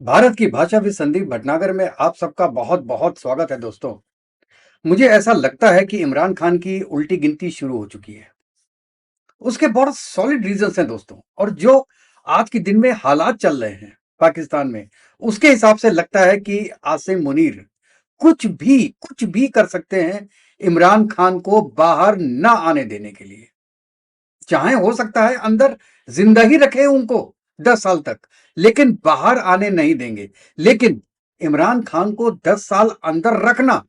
भारत की भाषा भी संदीप भटनागर में आप सबका बहुत बहुत स्वागत है दोस्तों। मुझे ऐसा लगता है कि इमरान खान की उल्टी गिनती शुरू हो चुकी है। उसके बहुत सॉलिड रीजंस हैं दोस्तों, और जो आज के दिन में हालात चल रहे हैं पाकिस्तान में, उसके हिसाब से लगता है कि आसिम मुनीर कुछ भी कर सकते हैं इमरान खान को बाहर ना आने देने के लिए। चाहे हो सकता है अंदर जिंदा ही रखे उनको 10 साल तक, लेकिन बाहर आने नहीं देंगे। लेकिन इमरान खान को 10 साल अंदर रखना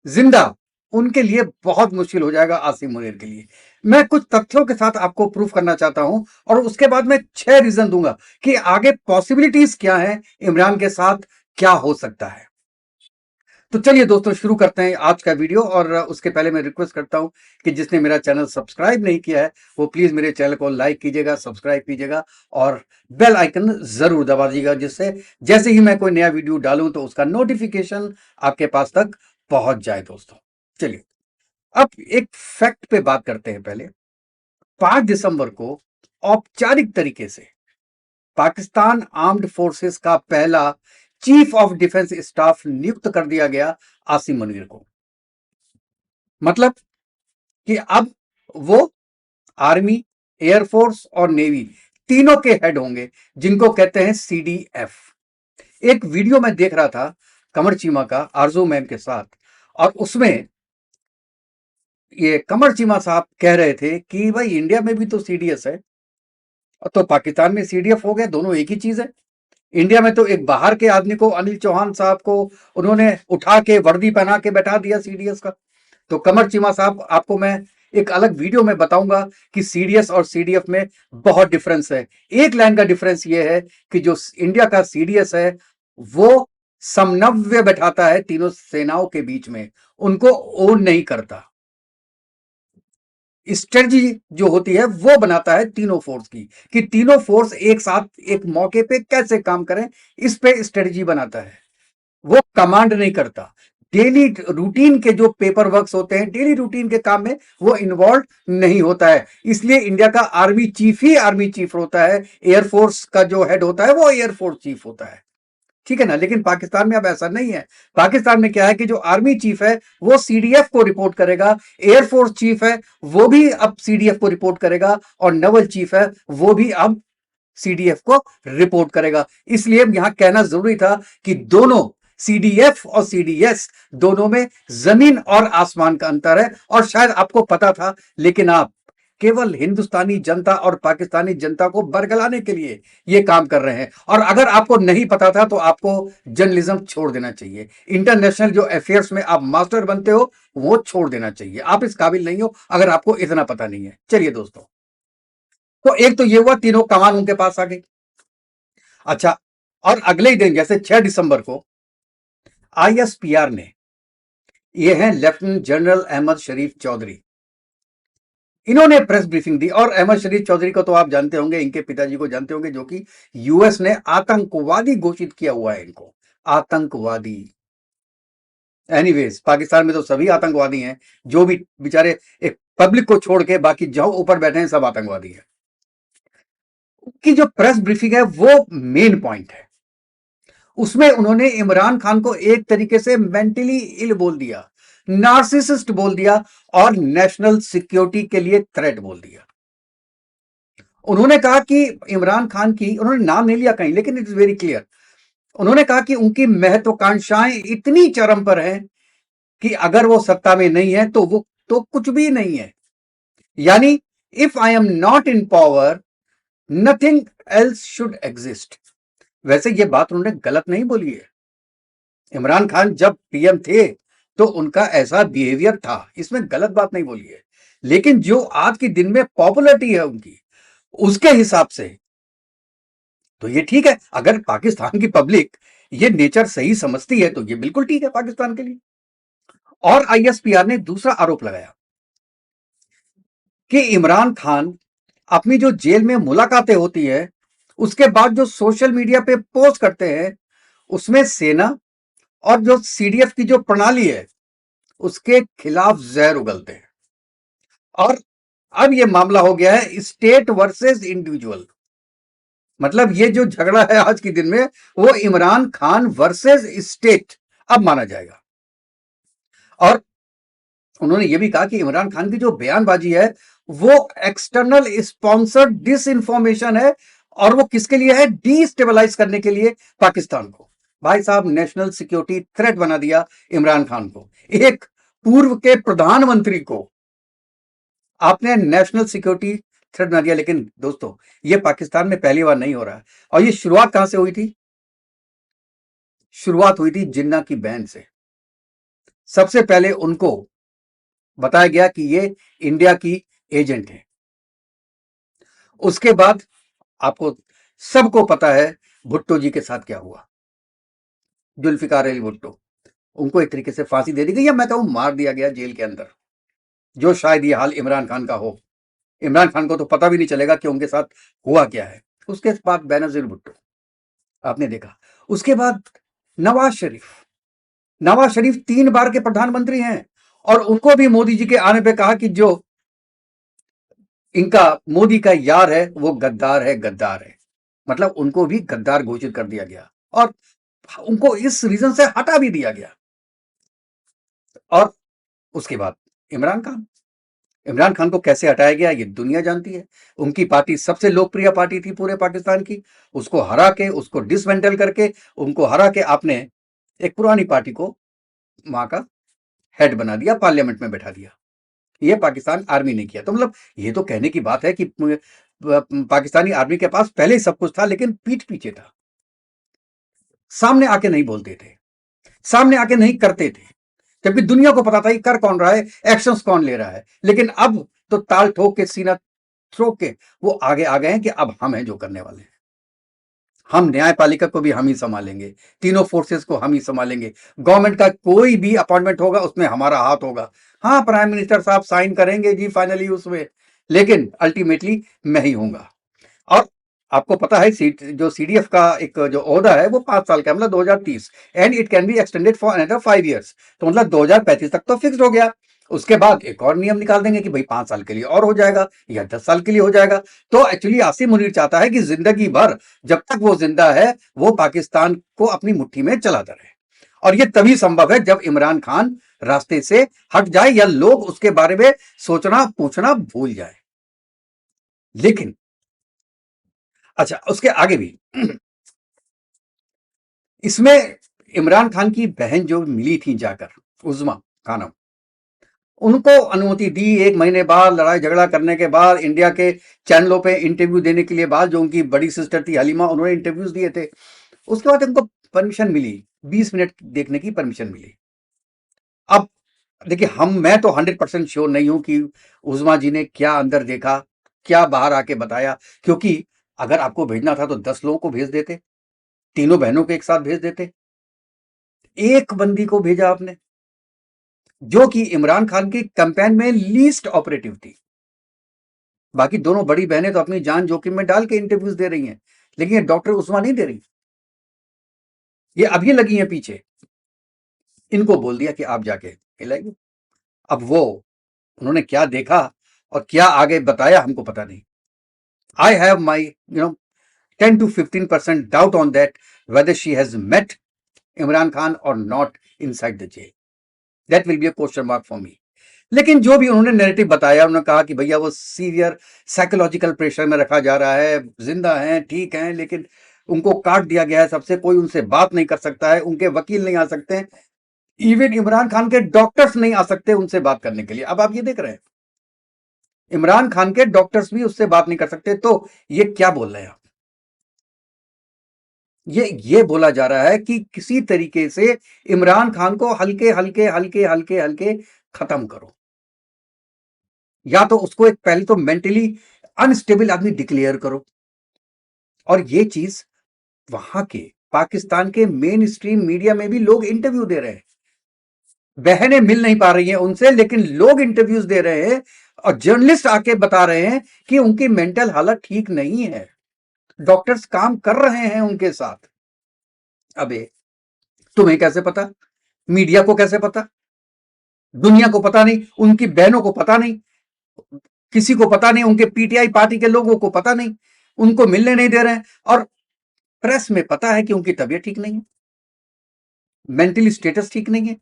जिंदा उनके लिए बहुत मुश्किल हो जाएगा। आसिम मुनीर के लिए मैं कुछ तथ्यों के साथ आपको प्रूफ करना चाहता हूं, और उसके बाद मैं 6 रीजन दूंगा कि आगे पॉसिबिलिटीज क्या है, इमरान के साथ क्या हो सकता है। तो चलिए दोस्तों, शुरू करते हैं आज का वीडियो। और उसके पहले मैं रिक्वेस्ट करता हूं कि जिसने मेरा चैनल सब्सक्राइब नहीं किया है वो प्लीज मेरे चैनल को लाइक कीजिएगा, सब्सक्राइब कीजिएगा और बेल आइकन जरूर दबा दीजिएगा, जिससे जैसे ही मैं कोई नया वीडियो डालूं तो उसका नोटिफिकेशन आपके पास तक पहुंच जाए। दोस्तों चलिए अब एक फैक्ट पे बात करते हैं। पहले 5 दिसंबर को औपचारिक तरीके से पाकिस्तान आर्म्ड फोर्सेस का पहला चीफ ऑफ डिफेंस स्टाफ नियुक्त कर दिया गया आसिम मुनीर को। मतलब कि अब वो आर्मी, एयरफोर्स और नेवी तीनों के हेड होंगे, जिनको कहते हैं सीडीएफ। एक वीडियो में देख रहा था कमर चीमा का आरजू मैम के साथ, और उसमें ये कमर चीमा साहब कह रहे थे कि भाई इंडिया में भी तो सीडीएस है, तो पाकिस्तान में सीडीएफ हो गया, दोनों एक ही चीज है। इंडिया में तो एक बाहर के आदमी को, अनिल चौहान साहब को उन्होंने उठा के वर्दी पहना के बैठा दिया सीडीएस का। तो कमर चीमा साहब, आपको मैं एक अलग वीडियो में बताऊंगा कि सीडीएस और सीडीएफ में बहुत डिफरेंस है। एक लाइन का डिफरेंस यह है कि जो इंडिया का सीडीएस है वो समन्वय बैठाता है तीनों सेनाओं के बीच में, उनको ओन नहीं करता। स्ट्रेटजी जो होती है वो बनाता है तीनों फोर्स की, कि तीनों फोर्स एक साथ एक मौके पे कैसे काम करें, इस पे स्ट्रेटजी बनाता है। वो कमांड नहीं करता। डेली रूटीन के जो पेपर वर्क्स होते हैं, डेली रूटीन के काम में वो इन्वॉल्व नहीं होता है। इसलिए इंडिया का आर्मी चीफ ही आर्मी चीफ होता है, एयरफोर्स का जो हेड होता है वो एयरफोर्स चीफ होता है। ठीक है ना। लेकिन पाकिस्तान में अब ऐसा नहीं है। पाकिस्तान में क्या है कि जो आर्मी चीफ है वो सीडीएफ को रिपोर्ट करेगा, एयरफोर्स चीफ है वो भी अब सीडीएफ को रिपोर्ट करेगा, और नवल चीफ है वो भी अब सीडीएफ को रिपोर्ट करेगा। इसलिए यहां कहना जरूरी था कि दोनों सीडीएफ और सीडीएस दोनों में जमीन और आसमान का अंतर है, और शायद आपको पता था, लेकिन आप केवल हिंदुस्तानी जनता और पाकिस्तानी जनता को बरगलाने के लिए यह काम कर रहे हैं। और अगर आपको नहीं पता था तो आपको जर्नलिज्म छोड़ देना चाहिए। इंटरनेशनल जो अफेयर्स में आप मास्टर बनते हो वो छोड़ देना चाहिए। आप इस काबिल नहीं हो अगर आपको इतना पता नहीं है। चलिए दोस्तों, तो एक तो ये हुआ, तीनों कमान उनके पास आ गई। अच्छा, और अगले ही दिन जैसे 6 दिसंबर को आईएसपीआर ने, ये हैं लेफ्टिनेंट जनरल अहमद शरीफ चौधरी, इन्होंने प्रेस ब्रीफिंग दी। और अहमद शरीफ चौधरी को तो आप जानते होंगे, इनके पिताजी को जानते होंगे, जो कि यूएस ने आतंकवादी घोषित किया हुआ है इनको, आतंकवादी। एनीवेज, पाकिस्तान में तो सभी आतंकवादी हैं, जो भी बेचारे एक पब्लिक को छोड़ के बाकी जो ऊपर बैठे हैं सब आतंकवादी हैं। की जो प्रेस ब्रीफिंग है वो मेन पॉइंट है। उसमें उन्होंने इमरान खान को एक तरीके से मेंटली इल बोल दिया, नार्सिसिस्ट बोल दिया, और नेशनल सिक्योरिटी के लिए थ्रेट बोल दिया। उन्होंने कहा कि इमरान खान की, उन्होंने नाम नहीं लिया कहीं, लेकिन इट इज वेरी क्लियर। उन्होंने कहा कि उनकी महत्वाकांक्षाएं इतनी चरम पर हैं कि अगर वो सत्ता में नहीं है तो वो तो कुछ भी नहीं है। यानी if I am not in power, nothing else should exist. वैसे ये बात उन्होंने गलत नहीं बोली है। इमरान खान जब पीएम थे तो उनका ऐसा बिहेवियर था, इसमें गलत बात नहीं बोली है। लेकिन जो आज के दिन में पॉपुलरिटी है उनकी, उसके हिसाब से तो ये ठीक है। अगर पाकिस्तान की पब्लिक ये नेचर सही समझती है तो ये बिल्कुल ठीक है पाकिस्तान के लिए। और आईएसपीआर ने दूसरा आरोप लगाया कि इमरान खान अपनी जो जेल में मुलाकातें होती है, उसके बाद जो सोशल मीडिया पे पोस्ट करते हैं, उसमें सेना और जो सीडीएफ की जो प्रणाली है उसके खिलाफ जहर उगलते हैं। और अब यह मामला हो गया है स्टेट वर्सेस इंडिविजुअल। मतलब ये जो झगड़ा है आज के दिन में, वो इमरान खान वर्सेस स्टेट अब माना जाएगा। और उन्होंने ये भी कहा कि इमरान खान की जो बयानबाजी है वो एक्सटर्नल स्पॉन्सर्ड डिस इंफॉर्मेशन है, और वो किसके लिए है? डीस्टेबलाइज करने के लिए पाकिस्तान को। भाई साहब, नेशनल सिक्योरिटी थ्रेट बना दिया इमरान खान को, एक पूर्व के प्रधानमंत्री को आपने नेशनल सिक्योरिटी थ्रेट बना दिया। लेकिन दोस्तों, ये पाकिस्तान में पहली बार नहीं हो रहा है। और ये शुरुआत कहां से हुई थी? शुरुआत हुई थी जिन्ना की बहन से। सबसे पहले उनको बताया गया कि ये इंडिया की एजेंट है। उसके बाद आपको सबको पता है भुट्टो जी के साथ क्या हुआ। जुल्फिकार अली भुट्टो, उनको एक तरीके से फांसी दे दी गई, या मैं कहूं मार दिया गया जेल के अंदर, जो शायद ये हाल इमरान खान का हो। इमरान खान को तो पता भी नहीं चलेगा कि उनके साथ हुआ क्या है। उसके बाद बेनजीर भुट्टो आपने देखा। उसके बाद नवाज शरीफ। नवाज शरीफ 3 बार के प्रधानमंत्री हैं, और उनको भी मोदी जी के आने पे कहा कि जो इनका मोदी का यार है वो गद्दार है, गद्दार है। मतलब उनको भी गद्दार घोषित कर दिया गया, और उनको इस रीजन से हटा भी दिया गया। और उसके बाद इमरान खान, इमरान खान को कैसे हटाया गया ये दुनिया जानती है। उनकी पार्टी सबसे लोकप्रिय पार्टी थी पूरे पाकिस्तान की, उसको हरा के, उसको डिसमेंटल करके, उनको हरा के आपने एक पुरानी पार्टी को वहां का हेड बना दिया, पार्लियामेंट में बैठा दिया। ये पाकिस्तान आर्मी ने किया। तो मतलब ये तो कहने की बात है कि पाकिस्तानी आर्मी के पास पहले ही सब कुछ था, लेकिन पीठ पीछे था, सामने आके नहीं बोलते थे, सामने आके नहीं करते थे, जबकि दुनिया को पता था कि कर कौन रहा है, एक्शंस कौन ले रहा है। लेकिन अब तो ताल ठोक के, सीना ठोक के वो आगे आ गए हैं कि अब हम हैं जो करने वाले हैं। हम न्यायपालिका को भी हम ही संभालेंगे, तीनों फोर्सेस को हम ही संभालेंगे, गवर्नमेंट का कोई भी अपॉइंटमेंट होगा उसमें हमारा हाथ होगा। हाँ, प्राइम मिनिस्टर साहब साइन करेंगे जी फाइनली उसमें, लेकिन अल्टीमेटली मैं ही हूंगा। और आपको पता है जो सीडीएफ का एक जो ओहदा है वो 5 साल का, मतलब 2030, and it can be extended for another 5 years। तो मतलब 2035 तक तो फिक्स हो गया। उसके बाद एक और नियम निकाल देंगे कि भाई 5 साल के लिए और हो जाएगा, या 10 साल के लिए हो जाएगा। तो एक्चुअली आसिम मुनीर चाहता है कि जिंदगी भर, जब तक वो जिंदा है, वो पाकिस्तान को अपनी मुट्ठी में चलाता रहे। और ये तभी संभव है जब इमरान खान रास्ते से हट जाए, या लोग उसके बारे में सोचना पूछना भूल जाए। लेकिन अच्छा, उसके आगे भी इसमें इमरान खान की बहन जो मिली थी जाकर, उज़्मा खानम, उनको अनुमति दी 1 महीने बाद, लड़ाई झगड़ा करने के बाद, इंडिया के चैनलों पे इंटरव्यू देने के लिए बाद, जो उनकी बड़ी सिस्टर थी हलीमा, उन्होंने इंटरव्यूज दिए थे। उसके बाद उनको परमिशन मिली, 20 मिनट देखने की परमिशन मिली। अब देखिए, मैं तो 100% श्योर नहीं हूं कि उज़्मा जी ने क्या अंदर देखा, क्या बाहर आके बताया। क्योंकि अगर आपको भेजना था तो 10 लोगों को भेज देते, तीनों बहनों को एक साथ भेज देते। एक बंदी को भेजा आपने, जो कि इमरान खान की कैंपेन में लीस्ट ऑपरेटिव थी। बाकी दोनों बड़ी बहनें तो अपनी जान जोखिम में डाल के इंटरव्यूज दे रही हैं, लेकिन ये डॉक्टर उस्मा नहीं दे रही, ये अभी लगी हैं पीछे। इनको बोल दिया कि आप जाके खिलाइए। अब वो, उन्होंने क्या देखा और क्या आगे बताया हमको पता नहीं। I have my 10 to 15% doubt on that, whether she has met Imran Khan or not inside the jail. That will be a question mark for me. लेकिन जो भी उन्होंने नैरेटिव बताया, उन्होंने कहा कि भैया वो सीवियर साइकोलॉजिकल प्रेशर में रखा जा रहा है, जिंदा हैं, ठीक हैं, लेकिन उनको काट दिया गया है सबसे, कोई उनसे बात नहीं कर सकता है, उनके वकील नहीं आ सकते, इवन इमरान खान के डॉक्टर्स नहीं आ सकते उनसे बात करने के लिए। अब आप ये देख रहे हैं, इमरान खान के डॉक्टर्स भी उससे बात नहीं कर सकते। तो ये क्या बोल रहे हैं आप? ये बोला जा रहा है कि किसी तरीके से इमरान खान को हल्के हल्के हल्के हल्के हल्के खत्म करो, या तो उसको एक पहले तो मेंटली अनस्टेबल आदमी डिक्लेयर करो। और ये चीज वहां के पाकिस्तान के मेन स्ट्रीम मीडिया में भी लोग इंटरव्यू दे रहे हैं, बहनें मिल नहीं पा रही हैं उनसे, लेकिन लोग इंटरव्यूज दे रहे हैं, और जर्नलिस्ट आके बता रहे हैं कि उनकी मेंटल हालत ठीक नहीं है, डॉक्टर्स काम कर रहे हैं उनके साथ। अबे, तुम्हें कैसे पता? मीडिया को कैसे पता? दुनिया को पता नहीं, उनकी बहनों को पता नहीं, किसी को पता नहीं, उनके पीटीआई पार्टी के लोगों को पता नहीं। उनको मिलने नहीं दे रहे हैं, और प्रेस में पता है कि उनकी तबीयत ठीक नहीं है, मेंटली स्टेटस ठीक नहीं है।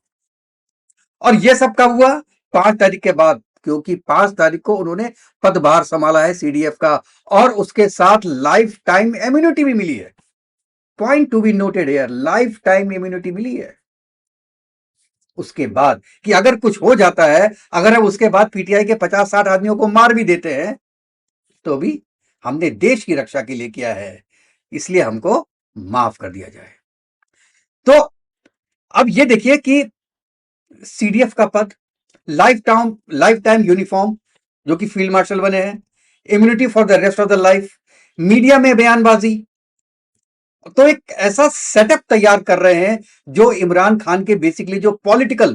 और यह सब कब हुआ? 5 तारीख के बाद, क्योंकि 5 तारीख को उन्होंने पदभार संभाला है सीडीएफ का, और उसके साथ लाइफ टाइम इम्यूनिटी भी मिली है। Point to be noted here, life time immunity मिली है। उसके बाद कि अगर कुछ हो जाता है, अगर हम उसके बाद पीटीआई के 50-60 आदमियों को मार भी देते हैं, तो भी हमने देश की रक्षा के लिए किया है, इसलिए हमको माफ कर दिया जाए। तो अब ये देखिए कि सीडीएफ का पद, लाइफ टाइम यूनिफॉर्म, जो कि फील्ड मार्शल बने हैं, immunity for the rest of the life, media में बयानबाजी। तो एक ऐसा सेटअप तैयार कर रहे हैं जो इमरान खान के बेसिकली जो पॉलिटिकल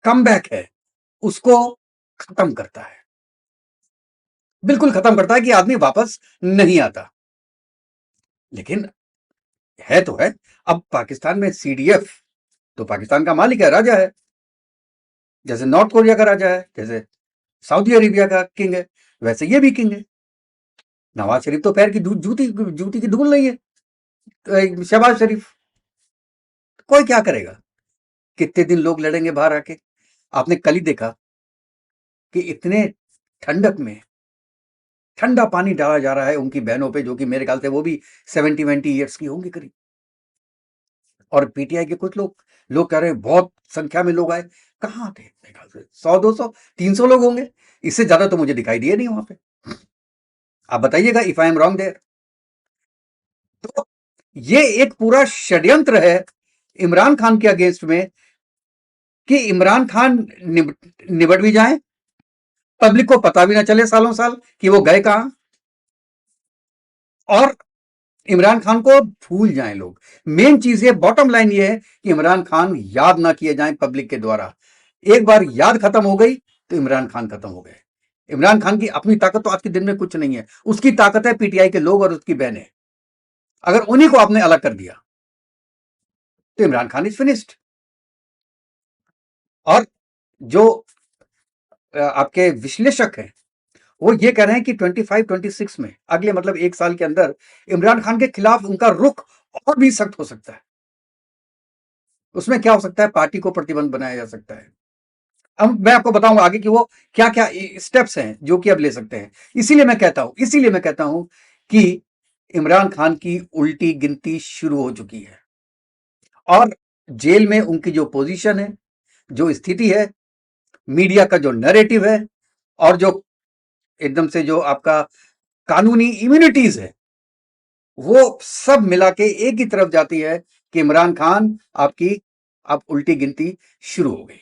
कमबैक है उसको खत्म करता है, बिल्कुल खत्म करता है कि आदमी वापस नहीं आता। लेकिन है तो है, अब पाकिस्तान में सीडीएफ तो पाकिस्तान का मालिक है, राजा है, जैसे नॉर्थ कोरिया का राजा है, जैसे सऊदी अरेबिया का किंग है, वैसे ये भी किंग है। नवाज शरीफ तो पैर की जूती जूती की धूल नहीं है, शहबाज शरीफ। कोई क्या करेगा? कितने दिन लोग लड़ेंगे बाहर आके? आपने कल ही देखा कि इतने ठंडक में ठंडा पानी डाला जा रहा है उनकी बहनों पे, जो कि मेरे ख्याल से वो भी 70-20 ईयर्स की होंगी करीब। और पीटीआई के कुछ लोग लोग कह रहे हैं बहुत संख्या में लोग आए। कहां थे? मेरे ख्याल से 100, 200, 300 लोग होंगे, इससे ज्यादा तो मुझे दिखाई दिए नहीं वहां पे। आप बताइएगा if I am wrong there. तो ये एक पूरा षड्यंत्र है इमरान खान के अगेंस्ट में, कि इमरान खान निबट भी जाए, पब्लिक को पता भी ना चले सालों साल कि वो गए कहां, और इमरान खान को भूल जाएं लोग। मेन चीज ये, बॉटम लाइन ये है कि इमरान खान याद ना किए जाएं पब्लिक के द्वारा। एक बार याद खत्म हो गई तो इमरान खान खत्म हो गए। इमरान खान की अपनी ताकत तो आज के दिन में कुछ नहीं है, उसकी ताकत है पीटीआई के लोग और उसकी बहनें। अगर उन्हीं को आपने अलग कर दिया तो इमरान खान इज फिनिश्ड। और जो आपके विश्लेषक हैं वो ये कह रहे हैं कि 25-26 में, अगले मतलब एक साल के अंदर, इमरान खान के खिलाफ उनका रुख और भी सख्त हो सकता है। उसमें क्या हो सकता है? पार्टी को प्रतिबंध बनाया जा सकता है। अब मैं आपको बताऊंगा आगे कि वो क्या क्या स्टेप्स हैं जो कि अब ले सकते हैं। इसीलिए मैं कहता हूं कि इमरान खान की उल्टी गिनती शुरू हो चुकी है, और जेल में उनकी जो पोजीशन है, जो स्थिति है, मीडिया का जो नैरेटिव है, और जो एकदम से जो आपका कानूनी इम्यूनिटीज है, वो सब मिला के एक ही तरफ जाती है कि इमरान खान आपकी अब उल्टी गिनती शुरू हो गई।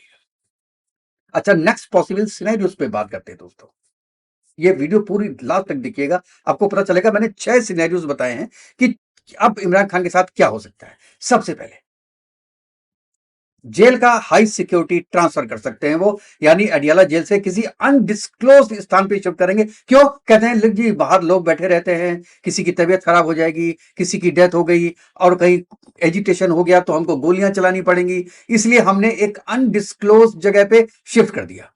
अच्छा, नेक्स्ट पॉसिबल सिनेरियोस पे बात करते हैं दोस्तों। ये वीडियो पूरी लास्ट तक देखिएगा, आपको पता चलेगा। मैंने 6 सिनेरियोस बताए हैं कि अब इमरान खान के साथ क्या हो सकता है। सबसे पहले, जेल का हाई सिक्योरिटी ट्रांसफर कर सकते हैं वो, यानी अडियाला जेल से किसी अनडिस्क्लोज स्थान पे शिफ्ट करेंगे। क्यों कहते हैं? लिख जी, बाहर लोग बैठे रहते हैं, किसी की तबीयत खराब हो जाएगी, किसी की डेथ हो गई और कहीं एजिटेशन हो गया तो हमको गोलियां चलानी पड़ेंगी, इसलिए हमने एक अनडिस्क्लोज जगह पे शिफ्ट कर दिया।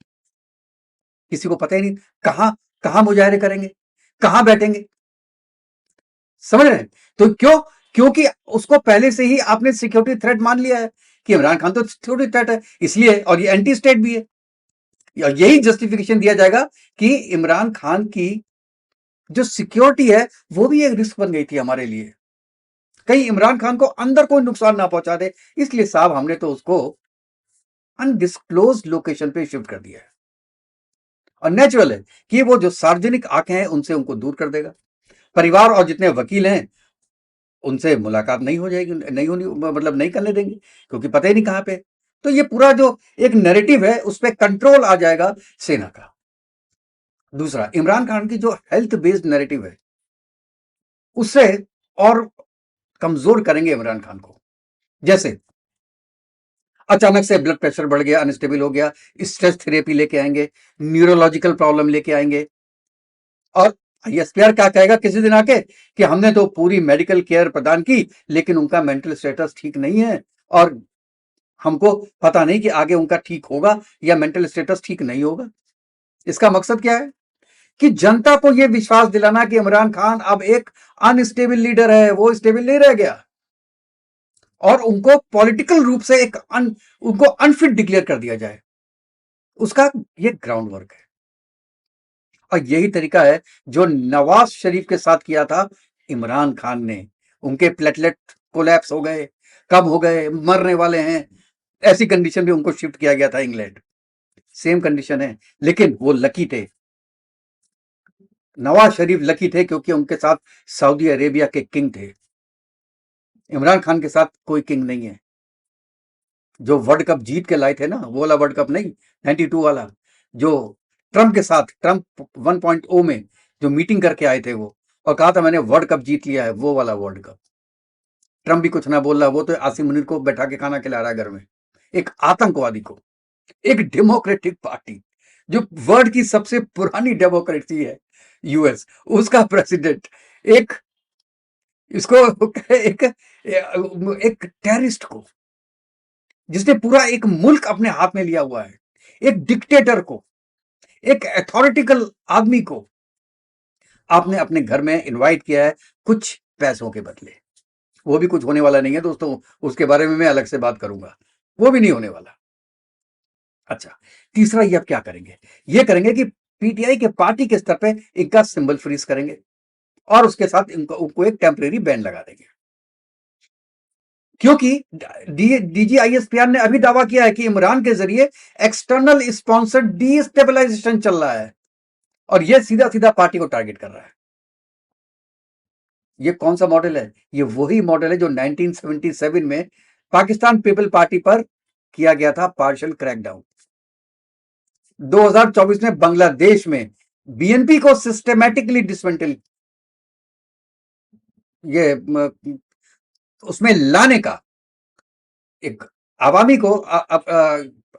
किसी को पता ही नहीं कहां कहां मुजाहरे करेंगे, कहां बैठेंगे। समझ रहे हैं? तो क्यों? क्योंकि उसको पहले से ही आपने सिक्योरिटी थ्रेट मान लिया है कि इमरान खान तो सिक्योरिटी थ्रेट है, इसलिए, और ये एंटी स्टेट भी है। यही जस्टिफिकेशन दिया जाएगा कि इमरान खान की जो सिक्योरिटी है वो भी एक रिस्क बन गई थी हमारे लिए, कहीं इमरान खान को अंदर कोई नुकसान ना पहुंचा दे, इसलिए साहब हमने तो उसको अनडिस्क्लोज लोकेशन पे शिफ्ट कर दिया है। और नेचुरल है कि वो जो सार्वजनिक आंखें हैं उनसे उनको दूर कर देगा। परिवार और जितने वकील हैं उनसे मुलाकात नहीं हो जाएगी, नहीं होनी, मतलब नहीं करने देंगे, क्योंकि पता ही नहीं कहां पे। तो ये पूरा जो एक नैरेटिव है उस पर कंट्रोल आ जाएगा सेना का। दूसरा, इमरान खान की जो हेल्थ बेस्ड नैरेटिव है उससे और कमजोर करेंगे इमरान खान को। जैसे अचानक से ब्लड प्रेशर बढ़ गया, अनस्टेबल हो गया, स्ट्रेस थेरेपी लेके आएंगे, न्यूरोलॉजिकल प्रॉब्लम लेके आएंगे। और आईएसपीआर क्या कहेगा किसी दिन आके कि हमने तो पूरी मेडिकल केयर प्रदान की लेकिन उनका मेंटल स्टेटस ठीक नहीं है, और हमको पता नहीं कि आगे उनका ठीक होगा या मेंटल स्टेटस ठीक नहीं होगा। इसका मकसद क्या है? कि जनता को यह विश्वास दिलाना कि इमरान खान अब एक अनस्टेबल लीडर है, वो स्टेबल नहीं रह गया, और उनको पॉलिटिकल रूप से उनको अनफिट डिक्लेयर कर दिया जाए, उसका ये ग्राउंड वर्क है। और यही तरीका है जो नवाज शरीफ के साथ किया था इमरान खान ने। उनके प्लेटलेट कोलैप्स हो गए, कब हो गए, मरने वाले हैं, ऐसी कंडीशन में उनको शिफ्ट किया गया था इंग्लैंड। सेम कंडीशन है, लेकिन वो लकी थे, नवाज शरीफ लकी थे, क्योंकि उनके साथ सऊदी अरेबिया के किंग थे। इमरान खान के साथ कोई किंग नहीं है। जो वर्ल्ड कप जीत के लाए थे ना, वो वाला वर्ल्ड कप नहीं, 92 वाला, जो ट्रंप के साथ, ट्रंप 1.0 में जो मीटिंग करके आए थे वो, और कहा था मैंने वर्ल्ड कप जीत लिया है, वो वाला वर्ल्ड कप। ट्रंप भी कुछ ना बोल रहा, वो तो आसिम मुनीर को बैठा के खाना खिला रहा है घर में, एक आतंकवादी को। एक डेमोक्रेटिक पार्टी जो वर्ल्ड की सबसे पुरानी डेमोक्रेसी है, यूएस, उसका प्रेसिडेंट एक इसको एक एक टेररिस्ट को, जिसने पूरा एक मुल्क अपने हाथ में लिया हुआ है, एक डिक्टेटर को, एक अथॉरिटिकल आदमी को आपने अपने घर में इनवाइट किया है कुछ पैसों के बदले। वो भी कुछ होने वाला नहीं है दोस्तों, उसके बारे में मैं अलग से बात करूंगा, वो भी नहीं होने वाला। अच्छा, तीसरा ये अब क्या करेंगे, ये करेंगे कि पीटीआई के पार्टी के स्तर पे इनका सिंबल फ्रीज करेंगे, और उसके साथ उनको एक टेम्परेरी बैन लगा देंगे। क्योंकि डीजीआईएसपीआर ने अभी दावा किया है कि इमरान के जरिए एक्सटर्नल स्पॉन्सर्ड डीस्टेबलाइजेशन चल रहा है, और यह सीधा सीधा पार्टी को टारगेट कर रहा है। ये कौन सा मॉडल है? ये वही मॉडल है जो 1977 में पाकिस्तान पीपल पार्टी पर किया गया था, पार्शियल क्रैकडाउन। 2024 में बांग्लादेश में बीएनपी को सिस्टेमैटिकली डिसमेंटल, ये उसमें लाने का, एक अवामी को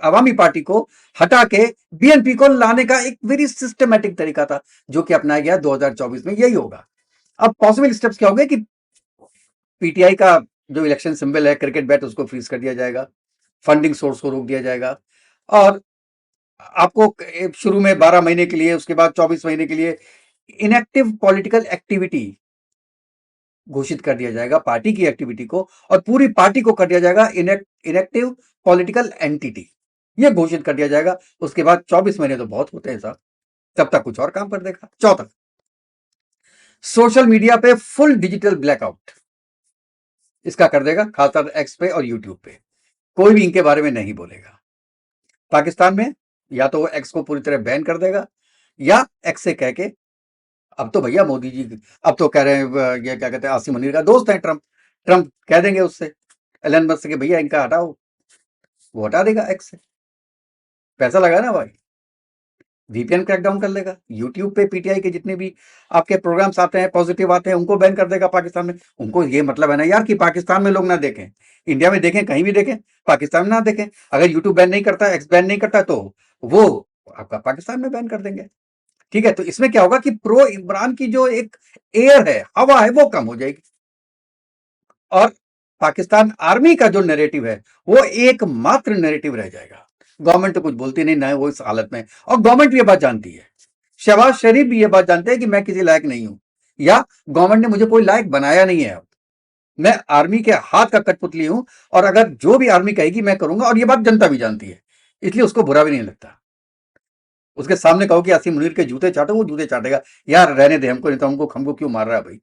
अवामी पार्टी को हटा के बीएनपी को लाने का एक वेरी सिस्टमैटिक तरीका था, जो कि अपनाया गया 2024 में। यही होगा। अब पॉसिबल स्टेप्स क्या होंगे कि पीटीआई का जो इलेक्शन सिंबल है क्रिकेट बैट, उसको फ्रीज कर दिया जाएगा, फंडिंग सोर्स को रोक दिया जाएगा, और आपको शुरू में 12 महीने के लिए, उसके बाद 24 महीने के लिए इनएक्टिव पॉलिटिकल एक्टिविटी घोषित कर दिया जाएगा, पार्टी की एक्टिविटी को, और पूरी पार्टी को कर दिया जाएगा इनएक्टिव पॉलिटिकल एंटिटी, ये घोषित कर दिया जाएगा। उसके बाद 24 महीने तो बहुत होते हैं साहब, तब तक कुछ और काम कर देगा। चौथा, सोशल मीडिया पे फुल डिजिटल ब्लैकआउट, इसका कर देगा, खासकर एक्स पे और यूट्यूब पे। कोई भी इनके बारे में नहीं बोलेगा। पाकिस्तान में या तो वो एक्स को पूरी तरह बैन कर देगा, या एक्स से कह के, अब तो भैया मोदी जी अब तो कह रहे हैं, ये क्या कहते हैं, आसिम मुनीर का दोस्त है ट्रंप, ट्रंप कह देंगे उससे, एलन मस्क से कि भैया इनका हटाओ, वो हटा देगा एक्स से। पैसा लगा ना भाई, वीपीएन क्रैकडाउन कर लेगा। यूट्यूब पे पीटीआई के जितने भी आपके प्रोग्राम्स आते हैं, पॉजिटिव आते हैं, उनको बैन कर देगा पाकिस्तान में। उनको ये मतलब है ना यार कि पाकिस्तान में लोग ना देखें, इंडिया में देखें, कहीं भी देखें, पाकिस्तान में ना देखें। अगर यूट्यूब बैन नहीं करता, एक्स बैन नहीं करता, तो वो आपका पाकिस्तान में बैन कर देंगे। ठीक है, तो इसमें क्या होगा कि प्रो इमरान की जो एक एयर है, हवा है, वो कम हो जाएगी, और पाकिस्तान आर्मी का जो नैरेटिव है वो एकमात्र नैरेटिव रह जाएगा। गवर्नमेंट तो कुछ बोलती नहीं ना, वो इस हालत में, और गवर्नमेंट भी ये बात जानती है, शहबाज शरीफ भी ये बात जानते हैं कि मैं किसी लायक नहीं हूं, या गवर्नमेंट ने मुझे कोई लायक बनाया नहीं है। अब मैं आर्मी के हाथ का कठपुतली हूं, और अगर जो भी आर्मी कहेगी मैं करूंगा, और ये बात जनता भी जानती है, इसलिए उसको बुरा भी नहीं लगता। उसके सामने कहो कि आसिम मुनीर के जूते चाटो, वो जूते चाटेगा, यार रहने दे हमको, नहीं तो हमको क्यों मार रहा है भाई।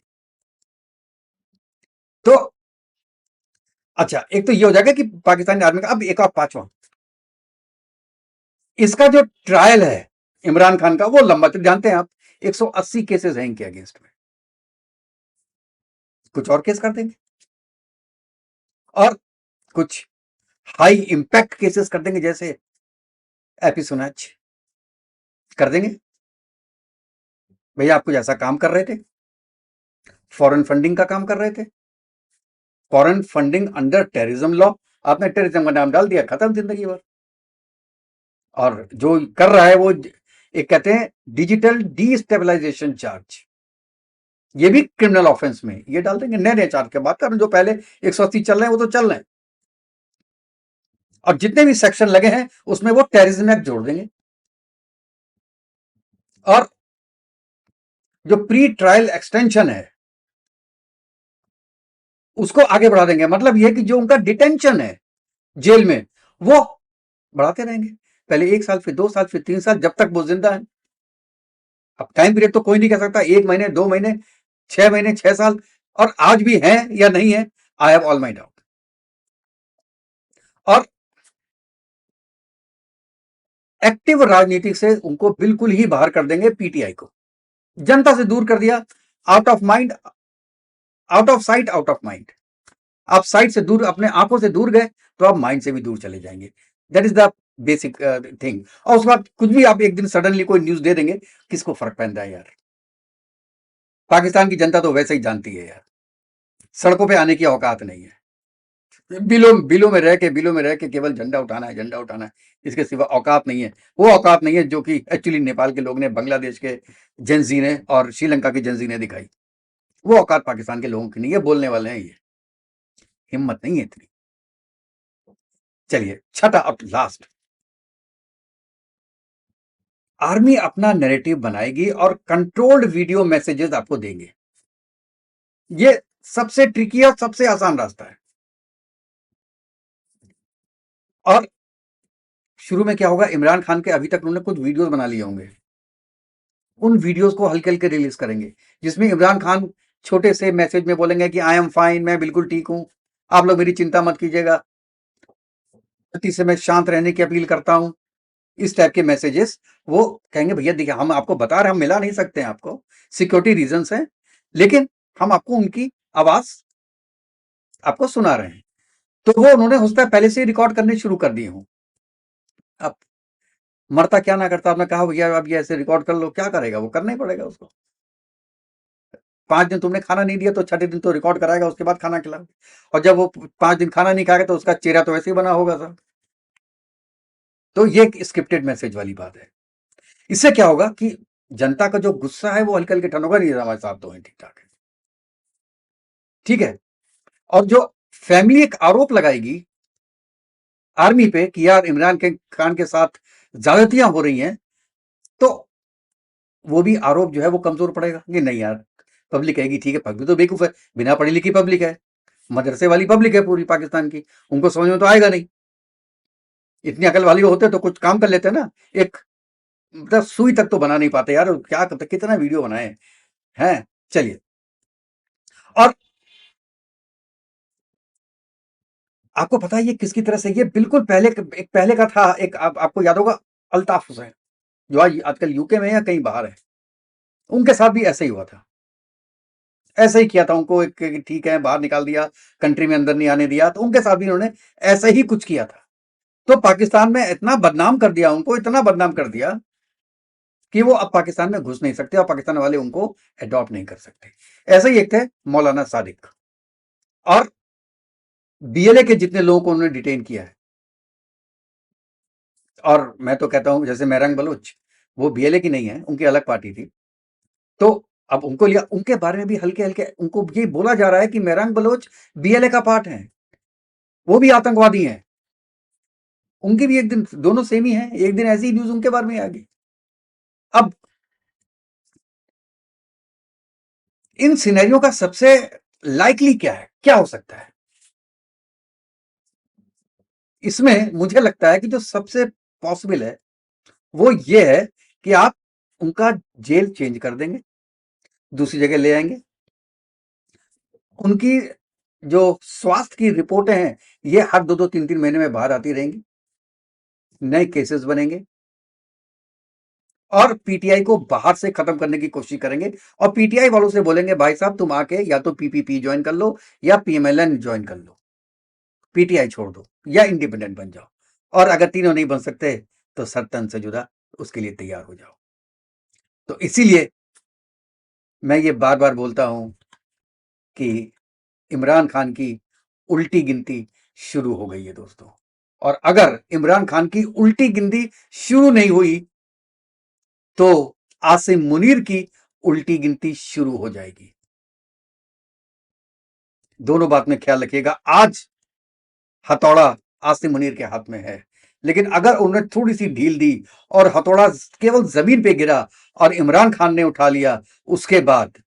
तो अच्छा, एक तो ये हो जाएगा कि पाकिस्तानी आर्मी का। अब एक और पांचवा, इसका जो ट्रायल है इमरान खान का, वो लंबा, तो जानते हैं आप 180 केसेस हैं इनके अगेंस्ट में, कुछ और केस कर देंगे, और कुछ हाई इंपैक्ट केसेस कर देंगे, जैसे एपी सोनाच कर देंगे। भैया आप कुछ ऐसा काम कर रहे थे, फॉरेन फंडिंग का काम कर रहे थे, foreign funding under terrorism law, आपने टेररिज्म का नाम डाल दिया, खत्म जिंदगी भर। और जो कर रहा है वो एक कहते हैं डिजिटल डीस्टेबलाइजेशन चार्ज, ये भी क्रिमिनल ऑफेंस में ये डाल देंगे। नए नए चार्ज की बात कर रहे हैं, जो पहले 180 चल रहे हैं वो तो चल रहे हैं, और जितने भी सेक्शन लगे हैं उसमें वो टेररिज्म एक्ट जोड़ देंगे। और जो प्री ट्रायल एक्सटेंशन है उसको आगे बढ़ा देंगे। मतलब यह कि जो उनका डिटेंशन है जेल में वो बढ़ाते रहेंगे, पहले 1 साल, फिर 2 साल, फिर 3 साल, जब तक वो जिंदा है। अब टाइम पीरियड तो कोई नहीं कह सकता, 1 महीने, 2 महीने, 6 महीने, 6 साल, और आज भी है या नहीं है, I have all my doubt. और एक्टिव राजनीति से उनको बिल्कुल ही बाहर कर देंगे, पीटीआई को जनता से दूर कर दिया, out of mind, out of site, out of mind. आप साइट से दूर, अपने आंखों से दूर गए तो आप माइंड से भी दूर चले जाएंगे। That is the basic thing. और उसके बाद कुछ भी आप एक दिन सडनली कोई न्यूज दे देंगे, किसको फर्क पड़ता है यार। पाकिस्तान की जनता तो वैसे ही जानती है यार, सड़कों पे आने की औकात नहीं है। बिलों में रह के केवल झंडा उठाना है, झंडा उठाना है, इसके सिवा औकात नहीं है। वो औकात नहीं है जो कि एक्चुअली नेपाल के लोग ने, बांग्लादेश के जेंजी ने और श्रीलंका के जेंजी ने दिखाई। वो औकात पाकिस्तान के लोगों की नहीं है, बोलने वाले हैं ये, हिम्मत नहीं है इतनी। चलिए, छठा अब लास्ट, आर्मी अपना नैरेटिव बनाएगी और कंट्रोल्ड वीडियो मैसेजेस आपको देंगे। ये सबसे ट्रिकी और सबसे आसान रास्ता है। और शुरू में क्या होगा, इमरान खान के अभी तक उन्होंने कुछ वीडियोस बना लिए होंगे, उन वीडियोस को हल्के हल्के रिलीज करेंगे, जिसमें इमरान खान छोटे से मैसेज में बोलेंगे कि आई एम फाइन, मैं बिल्कुल ठीक हूं, आप लोग मेरी चिंता मत कीजिएगा, गलती से मैं शांत रहने की अपील करता हूं। इस टाइप के मैसेजेस वो कहेंगे, भैया देखिए हम आपको बता रहे हैं, हम मिला नहीं सकते हैं आपको, सिक्योरिटी रीजंस हैं, लेकिन हम आपको उनकी आवाज आपको सुना रहे हैं। तो वो उन्होंने उसका पहले से ही रिकॉर्ड करने शुरू कर दिए हूं। अब मरता क्या ना करता, आपने कहा भैया अब ये ऐसे रिकॉर्ड कर लो, क्या करेगा वो, करना ही पड़ेगा उसको। 5 दिन तुमने खाना नहीं दिया तो छठे दिन तो रिकॉर्ड कराएगा, उसके बाद खाना खिलाओ। और जब वो 5 दिन खाना नहीं खाएगा तो उसका चेहरा तो वैसे ही बना होगा सर। तो ये एक स्क्रिप्टेड मैसेज वाली बात है। इससे क्या होगा कि जनता का जो गुस्सा है वो हल्के हल्के ठंड होगा, नहीं हमारे साथ तो है, ठीक ठाक है, ठीक है। और जो फैमिली एक आरोप लगाएगी आर्मी पे कि यार इमरान खान के साथ ज्यादतियां हो रही हैं, तो वो भी आरोप जो है वो कमजोर पड़ेगा कि नहीं यार, पब्लिक कहेगी ठीक है, पब्लिक तो बेवकूफ है, बिना पढ़ी लिखी पब्लिक है, मदरसे वाली पब्लिक है पूरी पाकिस्तान की, उनको समझ में तो आएगा नहीं। इतनी अकल वाली होते तो कुछ काम कर लेते ना, एक मतलब सुई तक तो बना नहीं पाते यार, क्या करते, कितना वीडियो बनाए हैं। चलिए, और आपको पता है ये किसकी तरह से, ये बिल्कुल पहले एक पहले का था, एक आपको याद होगा, अल्ताफ हुसैन, जो आज आजकल यूके में है या कहीं बाहर है, उनके साथ भी ऐसा ही हुआ था। ऐसा ही किया था उनको, एक ठीक है बाहर निकाल दिया, कंट्री में अंदर नहीं आने दिया, तो उनके साथ भी उन्होंने ऐसा ही कुछ किया था। तो पाकिस्तान में इतना बदनाम कर दिया उनको, इतना बदनाम कर दिया कि वो अब पाकिस्तान में घुस नहीं सकते और पाकिस्तान वाले उनको अडॉप्ट नहीं कर सकते। ऐसे ही एक थे मौलाना सादिक, और बीएलए के जितने लोगों को उन्होंने डिटेन किया है। और मैं तो कहता हूं जैसे मेहरांग बलूच, वो बीएलए की नहीं है, उनकी अलग पार्टी थी, तो अब उनको लिया, उनके बारे में भी हल्के हल्के उनको ये बोला जा रहा है कि मेहरांग बलोच बीएलए का पार्ट है, वो भी आतंकवादी हैं। उनकी भी एक दिन, दोनों सेम ही है, एक दिन ऐसी न्यूज उनके बारे में आ गई। अब इन सिनेरियो का सबसे लाइकली क्या है, क्या हो सकता है, इसमें मुझे लगता है कि जो सबसे पॉसिबल है वो ये है कि आप उनका जेल चेंज कर देंगे, दूसरी जगह ले आएंगे, उनकी जो स्वास्थ्य की रिपोर्टें हैं ये हर 2-2 3-3 महीने में बाहर आती रहेंगी, नए केसेस बनेंगे, और पीटीआई को बाहर से खत्म करने की कोशिश करेंगे। और पीटीआई वालों से बोलेंगे भाई साहब तुम आके या तो पीपीपी ज्वाइन कर लो या पीएमएलएन ज्वाइन कर लो, पीटीआई छोड़ दो या इंडिपेंडेंट बन जाओ, और अगर तीनों नहीं बन सकते तो सर तन से जुदा, उसके लिए तैयार हो जाओ। तो इसीलिए मैं ये बार बार बोलता हूं कि इमरान खान की उल्टी गिनती शुरू हो गई है दोस्तों, और अगर इमरान खान की उल्टी गिनती शुरू नहीं हुई तो आसिम मुनीर की उल्टी गिनती शुरू हो जाएगी। दोनों बात में ख्याल रखिएगा, आज हथौड़ा आसिम मुनीर के हाथ में है, लेकिन अगर उन्होंने थोड़ी सी ढील दी और हथौड़ा केवल जमीन पे गिरा और इमरान खान ने उठा लिया, उसके बाद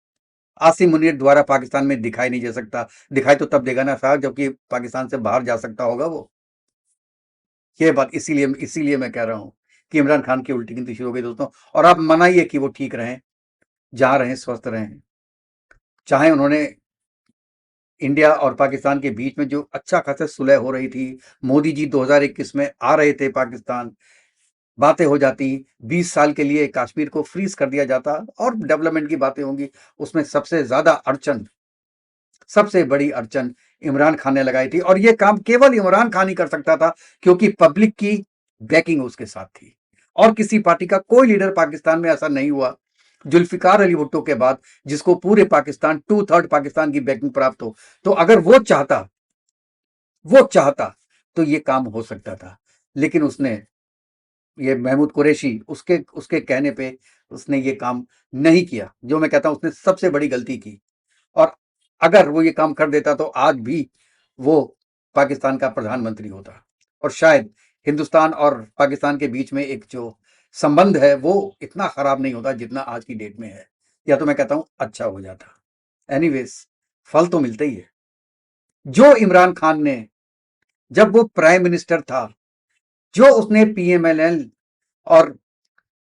आसिम मुनीर द्वारा पाकिस्तान में दिखाई नहीं दे सकता। दिखाई तो तब देगा ना साहब जबकि पाकिस्तान से बाहर जा सकता होगा वो। ये बात इसीलिए इसीलिए मैं कह रहा हूं कि इमरान खान की उल्टी गिनती शुरू हो गई दोस्तों। और आप मनाइए कि वो ठीक रहें, जहां रहें, स्वस्थ रहें। चाहे उन्होंने इंडिया और पाकिस्तान के बीच में जो अच्छा खासा सुलह हो रही थी, मोदी जी 2021 में आ रहे थे पाकिस्तान, बातें हो जाती, 20 साल के लिए कश्मीर को फ्रीज कर दिया जाता और डेवलपमेंट की बातें होंगी। उसमें सबसे बड़ी अड़चन इमरान खान ने लगाई थी, और ये काम केवल इमरान खान ही कर सकता था क्योंकि पब्लिक की बैकिंग उसके साथ थी। और किसी पार्टी का कोई लीडर पाकिस्तान में ऐसा नहीं हुआ जुल्फिकार अली भुट्टो के बाद जिसको पूरे पाकिस्तान 2/3 पाकिस्तान की बैकिंग प्राप्त हो। तो अगर वो चाहता तो ये काम हो सकता था। लेकिन उसने, ये महमूद कुरैशी, उसके उसके कहने पे उसने ये काम नहीं किया। जो मैं कहता हूं उसने सबसे बड़ी गलती की। और अगर वो ये काम कर देता तो आज भी वो पाकिस्तान का प्रधानमंत्री होता, और शायद हिंदुस्तान और पाकिस्तान के बीच में एक जो संबंध है वो इतना खराब नहीं होता जितना आज की डेट में है, या तो मैं कहता हूं अच्छा हो जाता। एनीवेज, फल तो मिलते ही है। जो इमरान खान ने, जब वो प्राइम मिनिस्टर था, जो उसने पीएमएलएन और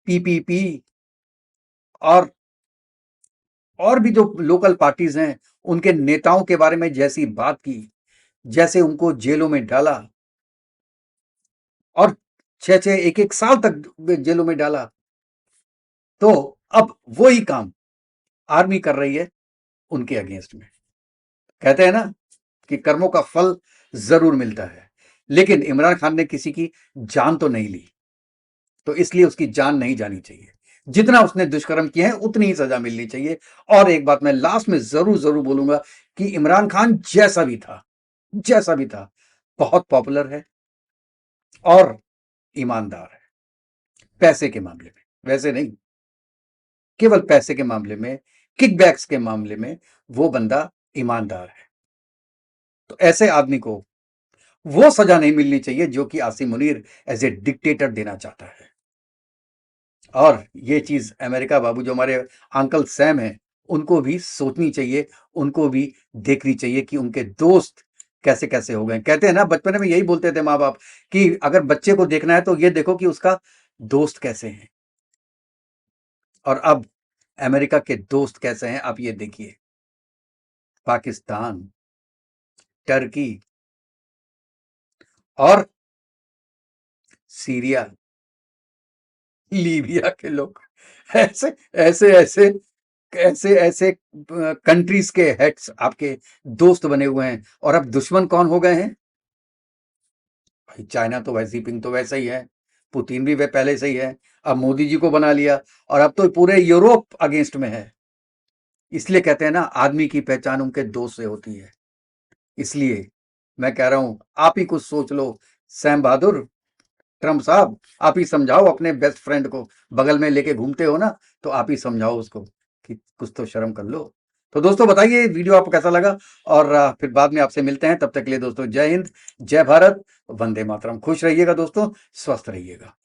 पीपीपी और भी जो लोकल पार्टीज हैं उनके नेताओं के बारे में जैसी बात की, जैसे उनको जेलों में डाला और 6-6 1-1 साल तक जेलों में डाला, तो अब वही काम आर्मी कर रही है उनके अगेंस्ट में। कहते हैं ना कि कर्मों का फल जरूर मिलता है, लेकिन इमरान खान ने किसी की जान तो नहीं ली, तो इसलिए उसकी जान नहीं जानी चाहिए। जितना उसने दुष्कर्म किए हैं उतनी ही सजा मिलनी चाहिए। और एक बात मैं लास्ट में जरूर जरूर बोलूंगा कि इमरान खान जैसा भी था बहुत पॉपुलर है और ईमानदार है, पैसे के मामले में। वैसे नहीं, केवल पैसे के मामले में, किकबैक्स के मामले में वो बंदा ईमानदार है। तो ऐसे आदमी को वो सजा नहीं मिलनी चाहिए जो कि Asim Munir as a dictator देना चाहता है। और ये चीज अमेरिका बाबू, जो हमारे अंकल सैम हैं, उनको भी सोचनी चाहिए, उनको भी देखनी चाहिए कि उनके दोस्त कैसे कैसे हो गए। कहते हैं ना, बचपन में यही बोलते थे माँ बाप कि अगर बच्चे को देखना है तो ये देखो कि उसका दोस्त कैसे हैं। और अब अमेरिका के दोस्त कैसे हैं आप ये देखिए। पाकिस्तान, टर्की और सीरिया, लीबिया के लोग, ऐसे ऐसे ऐसे ऐसे ऐसे कंट्रीज के हेड्स आपके दोस्त बने हुए हैं। और अब दुश्मन कौन हो गए हैं भाई? चाइना तो वैसी पिंग तो वैसा ही है, पुतिन भी वे पहले से ही है, अब मोदी जी को बना लिया, और अब तो पूरे यूरोप अगेंस्ट में है। इसलिए कहते हैं ना, आदमी की पहचान उनके दोस्त से होती है। इसलिए मैं कह रहा हूं, आप ही कुछ सोच लो। सैम बहादुर, ट्रम्प साहब, आप ही समझाओ अपने बेस्ट फ्रेंड को, बगल में लेके घूमते हो ना, तो आप ही समझाओ उसको कि कुछ तो शर्म कर लो। तो दोस्तों बताइए वीडियो आपको कैसा लगा, और फिर बाद में आपसे मिलते हैं। तब तक के लिए दोस्तों, जय हिंद, जय भारत, वंदे मातरम। खुश रहिएगा दोस्तों, स्वस्थ रहिएगा।